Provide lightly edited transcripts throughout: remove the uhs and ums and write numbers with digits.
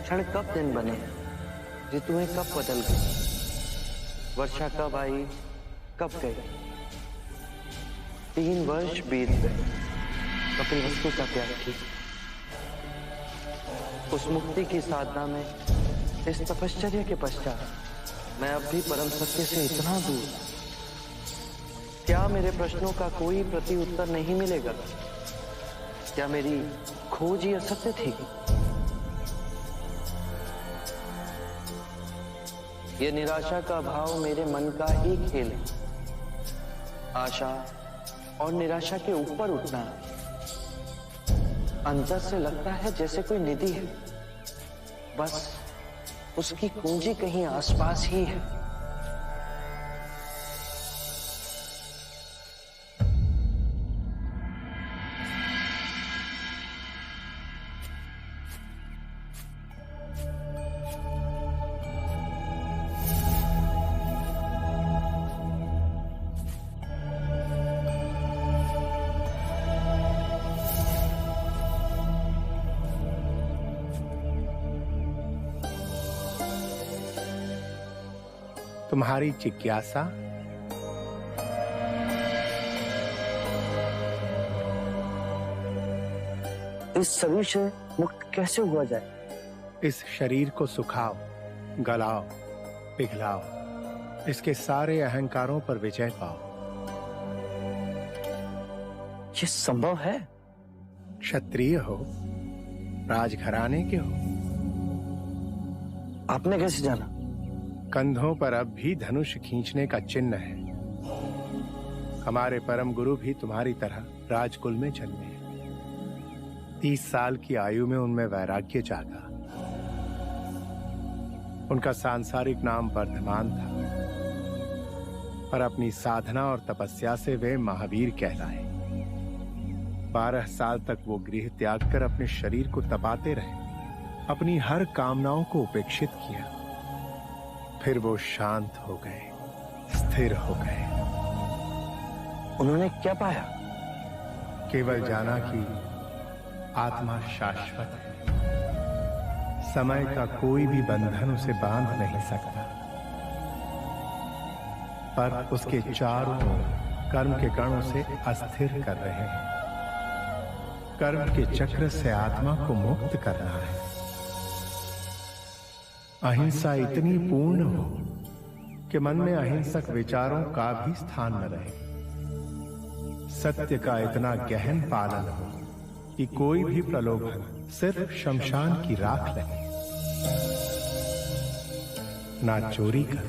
क्षण कब दिन बने, ऋतुएं कब बदल गई, वर्षा कब आई कब गई। 3 वर्ष बीत गए कपिलवस्तु का त्याग की। उस मुक्ति की साधना में, इस तपश्चर्या के पश्चात मैं अब भी परम सत्य से इतना दूर, क्या मेरे प्रश्नों का कोई प्रति उत्तर नहीं मिलेगा? क्या मेरी खोज ही असत्य थी? यह निराशा का भाव मेरे मन का ही खेल है। आशा और निराशा के ऊपर उठना अंदर से लगता है जैसे कोई निधि है, बस उसकी कुंजी कहीं आसपास ही है। तुम्हारी जिज्ञासा इस शरीर से मुक्त कैसे हुआ जाए? इस शरीर को सुखाओ, गलाओ, पिघलाओ, इसके सारे अहंकारों पर विजय पाओ। ये संभव है? क्षत्रिय हो, राजघराने के हो। आपने कैसे जाना? कंधों पर अब भी धनुष खींचने का चिन्ह है। हमारे परम गुरु भी तुम्हारी तरह राजकुल में जन्मे हैं। 30 साल की आयु में उनमें वैराग्य जागा। उनका सांसारिक नाम वर्धमान था, पर अपनी साधना और तपस्या से वे महावीर कहलाए। 12 साल तक वो गृह त्याग कर अपने शरीर को तपाते रहे, अपनी हर कामनाओं को उपेक्षित किया। फिर वो शांत हो गए, स्थिर हो गए। उन्होंने क्या पाया? केवल जाना कि आत्मा शाश्वत है। समय का कोई भी बंधन उसे बांध नहीं सकता, पर उसके चारों ओर कर्म के कण उसे अस्थिर कर रहे हैं। कर्म के चक्र से आत्मा को मुक्त करना है। अहिंसा इतनी पूर्ण हो कि मन में अहिंसक विचारों का भी स्थान न रहे। सत्य का इतना गहन पालन हो कि कोई भी प्रलोभन सिर्फ शमशान की राख लगे। ना चोरी कर,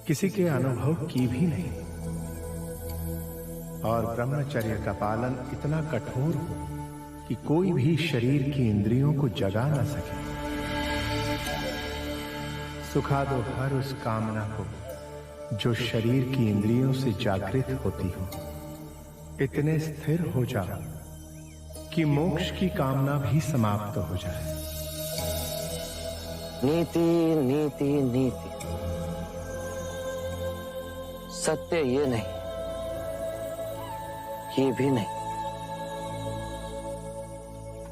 किसी के अनुभव की भी नहीं, और ब्रह्मचर्य का पालन इतना कठोर हो कि कोई भी शरीर की इंद्रियों को जगा न सके। सुखा दो हर उस कामना को जो शरीर की इंद्रियों से जागृत होती हो। इतने स्थिर हो जाओ कि मोक्ष की कामना भी समाप्त हो जाए। नीति नीति नीति। सत्य ये नहीं, ये भी नहीं,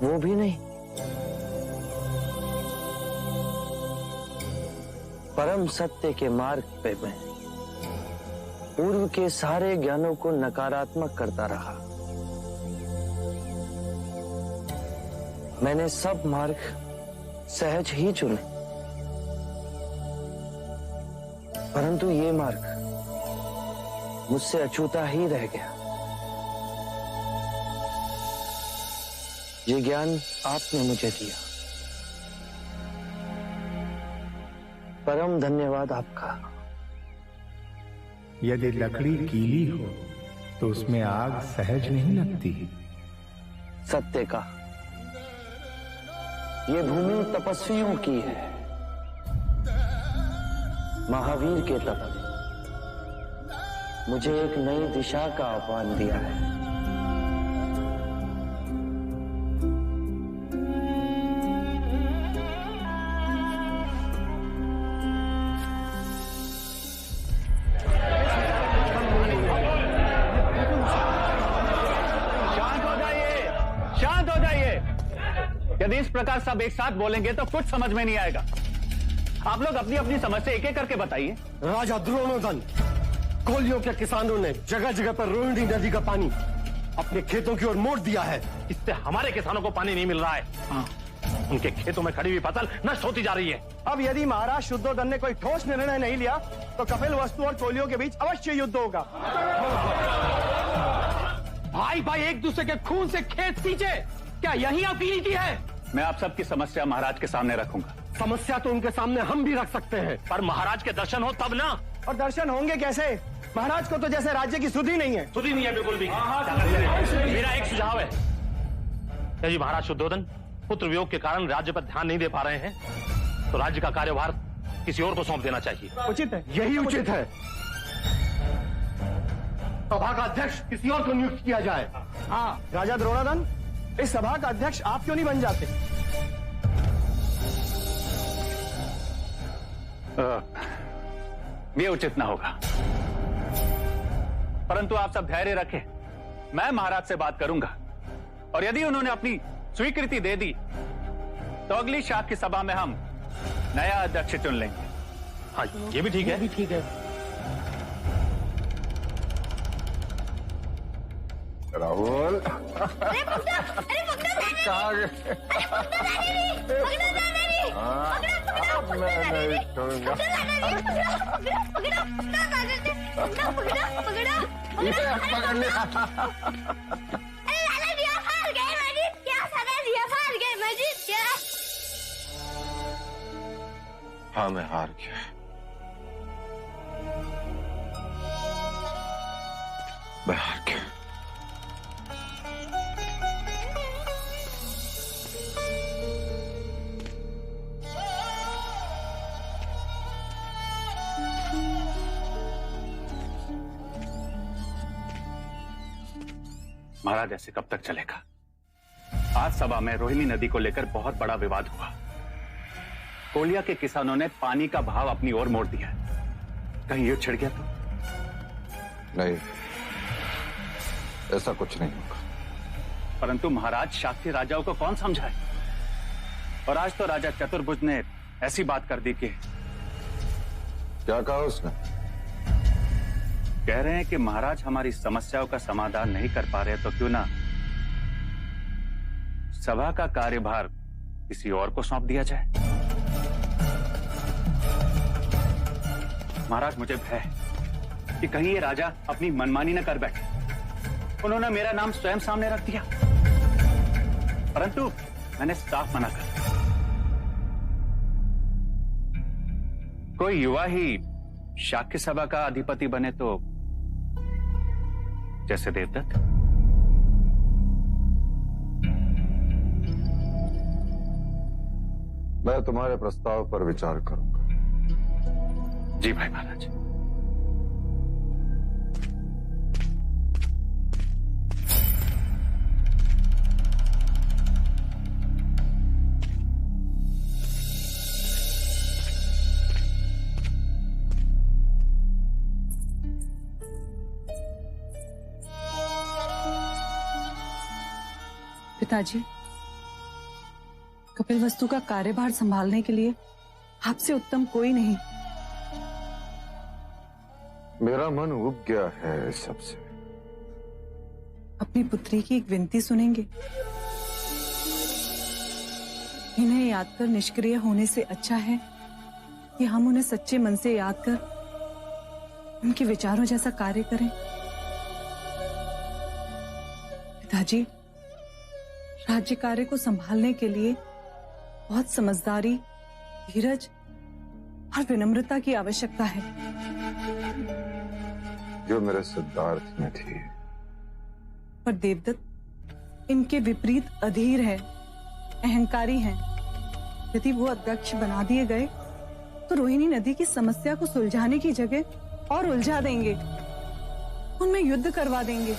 वो भी नहीं। परम सत्य के मार्ग पे मैं पूर्व के सारे ज्ञानों को नकारात्मक करता रहा। मैंने सब मार्ग सहज ही चुने, परंतु ये मार्ग मुझसे अछूता ही रह गया। ये ज्ञान आपने मुझे दिया, परम धन्यवाद आपका। यदि लकड़ी गीली हो तो उसमें आग सहज नहीं लगती। सत्य का ये भूमि तपस्वियों की है। महावीर के तप ने मुझे एक नई दिशा का आह्वान दिया है। यदि इस प्रकार सब एक साथ बोलेंगे तो कुछ समझ में नहीं आएगा। आप लोग अपनी अपनी समस्या एक एक करके बताइए। राजा द्रोणोदन, कोलियों के किसानों ने जगह जगह पर रोहिणी नदी का पानी अपने खेतों की ओर मोड़ दिया है। इससे हमारे किसानों को पानी नहीं मिल रहा है। उनके खेतों में खड़ी हुई फसल नष्ट होती जा रही है। अब यदि महाराज शुद्धोधन ने कोई ठोस निर्णय नहीं लिया तो कपिलवस्तु और कोलियों के बीच अवश्य युद्ध होगा। भाई भाई एक दूसरे के खून से खेत सींचे, क्या यही आपकी नीति है? मैं आप सबकी समस्या महाराज के सामने रखूंगा। समस्या तो उनके सामने हम भी रख सकते हैं, पर महाराज के दर्शन हो तब ना। और दर्शन होंगे कैसे? महाराज को तो जैसे राज्य की सुधि नहीं है। सुधि नहीं है बिल्कुल भी। मेरा एक सुझाव है, यदि महाराज शुद्धोधन पुत्र वियोग के कारण राज्य पर ध्यान नहीं दे पा रहे हैं तो राज्य का कार्यभार किसी और को सौंप देना चाहिए। उचित है, यही उचित है। सभा का अध्यक्ष किसी और को नियुक्त किया जाए। हाँ राजा द्रोणादन, इस सभा का अध्यक्ष आप क्यों नहीं बन जाते? ये उचित ना होगा, परंतु आप सब धैर्य रखें, मैं महाराज से बात करूंगा और यदि उन्होंने अपनी स्वीकृति दे दी तो अगली शाख की सभा में हम नया अध्यक्ष चुन लेंगे। हाँ ये भी ठीक है। ठीक है। राहुल अरे पकड़ो कहाँ गए? मैं नहीं छोड़ूंगा। इसे पकड़ लिया। हाँ मैं हार गया। मैं हार गया। महाराज ऐसे कब तक चलेगा? आज सभा में रोहिणी नदी को लेकर बहुत बड़ा विवाद हुआ। कोलिया के किसानों ने पानी का भाव अपनी ओर मोड़ दिया। कहीं युद्ध छिड़ गया तो? नहीं, ऐसा कुछ नहीं होगा। परंतु महाराज शाक्य राजाओं को कौन समझाए? और आज तो राजा चतुर्भुज ने ऐसी बात कर दी कि क्या कहा उसने? कह रहे हैं कि महाराज हमारी समस्याओं का समाधान नहीं कर पा रहे तो क्यों ना सभा का कार्यभार किसी और को सौंप दिया जाए। महाराज मुझे भय है कि कहीं ये राजा अपनी मनमानी न कर बैठे। उन्होंने मेरा नाम स्वयं सामने रख दिया, परंतु मैंने साफ मना कर दिया। कोई युवा ही शाक्य सभा का अधिपति बने तो जैसे देवदत्त। मैं तुम्हारे प्रस्ताव पर विचार करूंगा। जी भाई महाराज। पिताजी, कपिलवस्तु का कार्यभार संभालने के लिए आपसे उत्तम कोई नहीं। मेरा मन उब गया है इस सबसे। अपनी पुत्री की एक विनती सुनेंगे? इन्हें याद कर निष्क्रिय होने से अच्छा है कि हम उन्हें सच्चे मन से याद कर उनके विचारों जैसा कार्य करें। पिताजी, राज्य कार्य को संभालने के लिए बहुत समझदारी, धीरज और विनम्रता की आवश्यकता है, जो मेरे सिद्धार्थ में थी। पर देवदत्त इनके विपरीत अधीर है, अहंकारी हैं। यदि वो अध्यक्ष बना दिए गए तो रोहिणी नदी की समस्या को सुलझाने की जगह और उलझा देंगे, उनमें युद्ध करवा देंगे।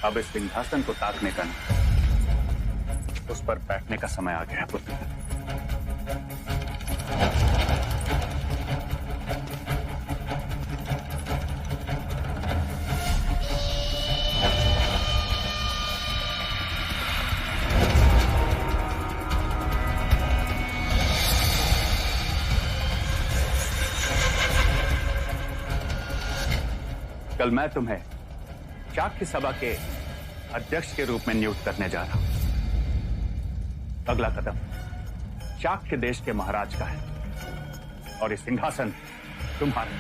अब इस सिंहासन को ताकने का नहीं, उस पर बैठने का समय आ गया है पुत्र। कल मैं तुम्हें शाक्य सभा के अध्यक्ष के रूप में नियुक्त करने जा रहा हूं। अगला कदम शाक्य देश के महाराज का है और ये सिंहासन तुम्हारा।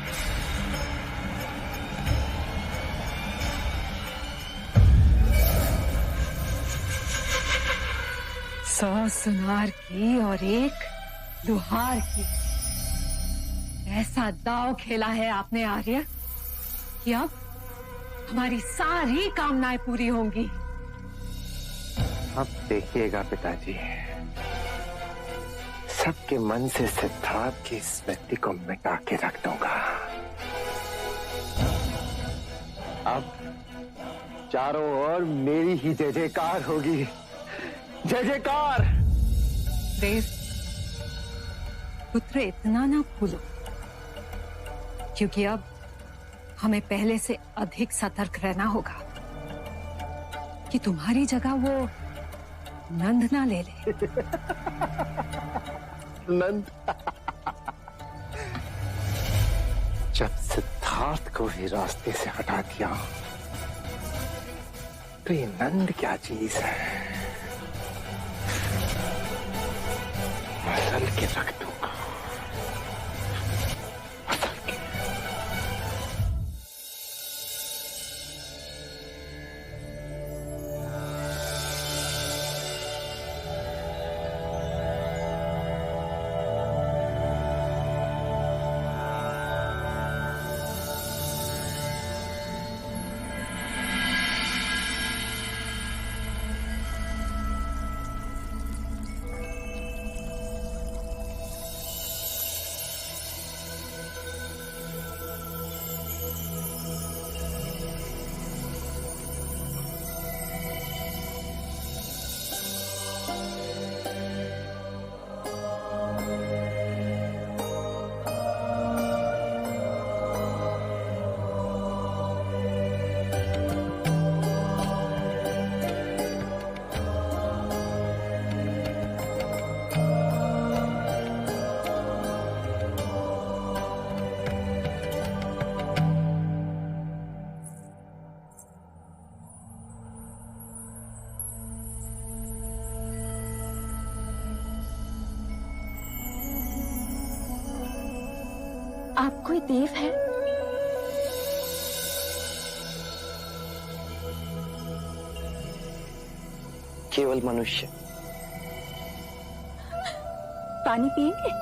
सौ सुनार की और एक दुहार की, ऐसा दांव खेला है आपने आर्य कि अब हमारी सारी कामनाएं पूरी होंगी। अब देखिएगा पिताजी, सबके मन से सिद्धार्थ की स्मृति को मिटा के रख दूंगा। अब चारों ओर मेरी ही जय जयकार होगी। जय जयकार। देव पुत्र, इतना ना भूलो, क्योंकि अब हमें पहले से अधिक सतर्क रहना होगा कि तुम्हारी जगह वो नंद ना ले ले। नंद? जब सिद्धार्थ को ही रास्ते से हटा दिया तो ये नंद क्या चीज है? मसल के रख दूंगा। आप कोई देव है? केवल मनुष्य। पानी पिएंगे?